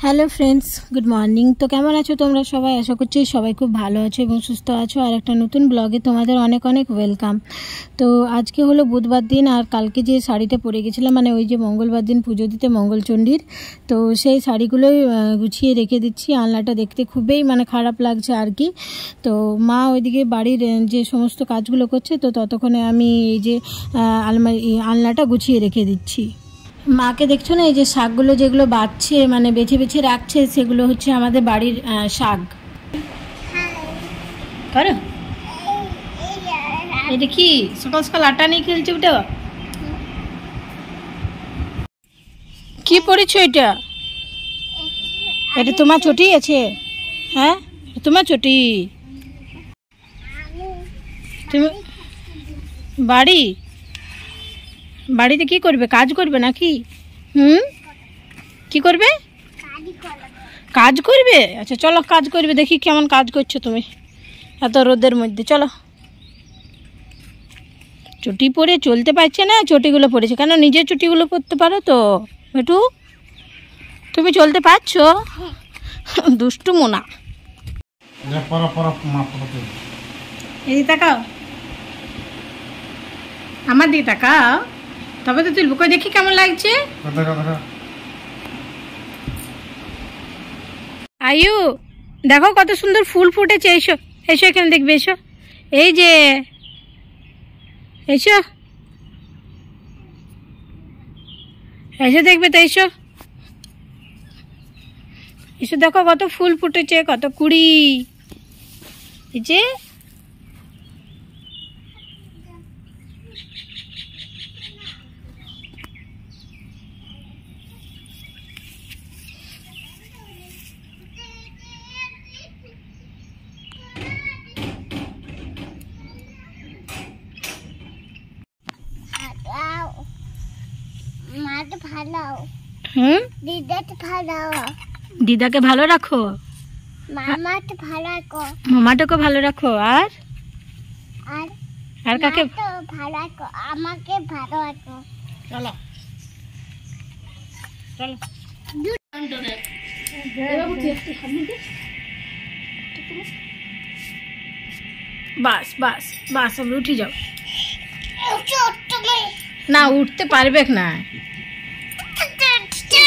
Hello friends, good morning. তো কেমন আছো তোমরা সবাই? আশা করছি সবাই খুব ভালো আছো এবং সুস্থ আছো। আর একটা নতুন ব্লগে তোমাদের অনেক অনেক ওয়েলকাম। তো আজকে হলো বুধবার দিন, আর কালকে যে শাড়িটা পরে গেছিলাম, মানে ওই যে মঙ্গলবার দিন পুজো দিতে মঙ্গলচণ্ডীর, তো সেই শাড়িগুলোই গুছিয়ে রেখে দিচ্ছি। আলনাটা দেখতে খুবই খারাপ লাগছে আর কি। তো মা ওইদিকে বাড়ির যে সমস্ত কাজগুলো করছে, তো ততক্ষণে আমি এই যে আলনাটা গুছিয়ে রেখে দিচ্ছি। মাকে দেখছো না, এই যে শাকগুলো যেগুলো বাচ্ছে, বেছে বেছে রাখছে, সেগুলো হচ্ছে আমাদের বাড়ির শাক। করো, এটা কি সকাল সকাল আটা নিয়ে খেলছে? ওটা কি পড়েছো? এটা এটা তোমার ছুটি আছে? হ্যাঁ, তোমার ছুটি। তুমি বাড়িতে কি করবে? কাজ করবে নাকি? কি করবে? কাজ করবে? আচ্ছা চলো, কাজ করবে। দেখি কেমন কাজ করছো তুমি এত রোদের মধ্যে। চলো। চটি পরে চলতে পারছে না, চটিগুলো পরেছে কেন? নিজের চটিগুলো পরতে পারো তো একটু। তুমি চলতে পারছো? দুষ্টু মোনা। এই তাকাও, আমার দিকে তাকাও, তবে তো তুলবো। কই দেখি কেমন লাগছে। আয়ু, দেখো কত সুন্দর ফুল ফুটেছে। এসো এসো, এখানে দেখবে। এসো, এই যে এসো এসো, দেখবে তো। এসো এসো, দেখো কত ফুল ফুটেছে, কত কুড়ি। এই যে দিদাকে ভালো রাখো, মামাটাকে ভালো রাখো, আর আর কাকে ভালো রাখো? আমাকে ভালো রাখো। চলো চলো। বাস বাস বাস, আমি উঠে যাও না, উঠতে পারবে না।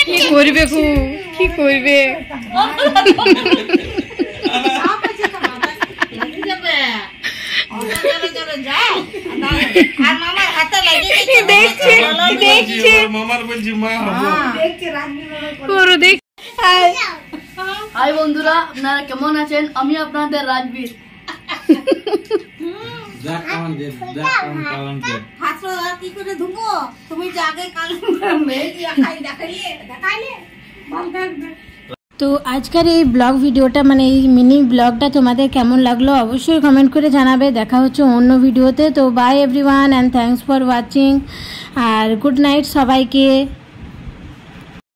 কি করবে কি করবে? হাই বন্ধুরা, আপনারা কেমন আছেন? আমি আপনাদের রাজবীর। তো আজকের এই ব্লগ ভিডিওটা, এই মিনি ব্লগটা তোমাদের কেমন লাগলো অবশ্যই কমেন্ট করে জানাবে। দেখা হচ্ছে অন্য ভিডিওতে। তো bye everyone, and thanks for watching, আর গুড নাইট সবাইকে।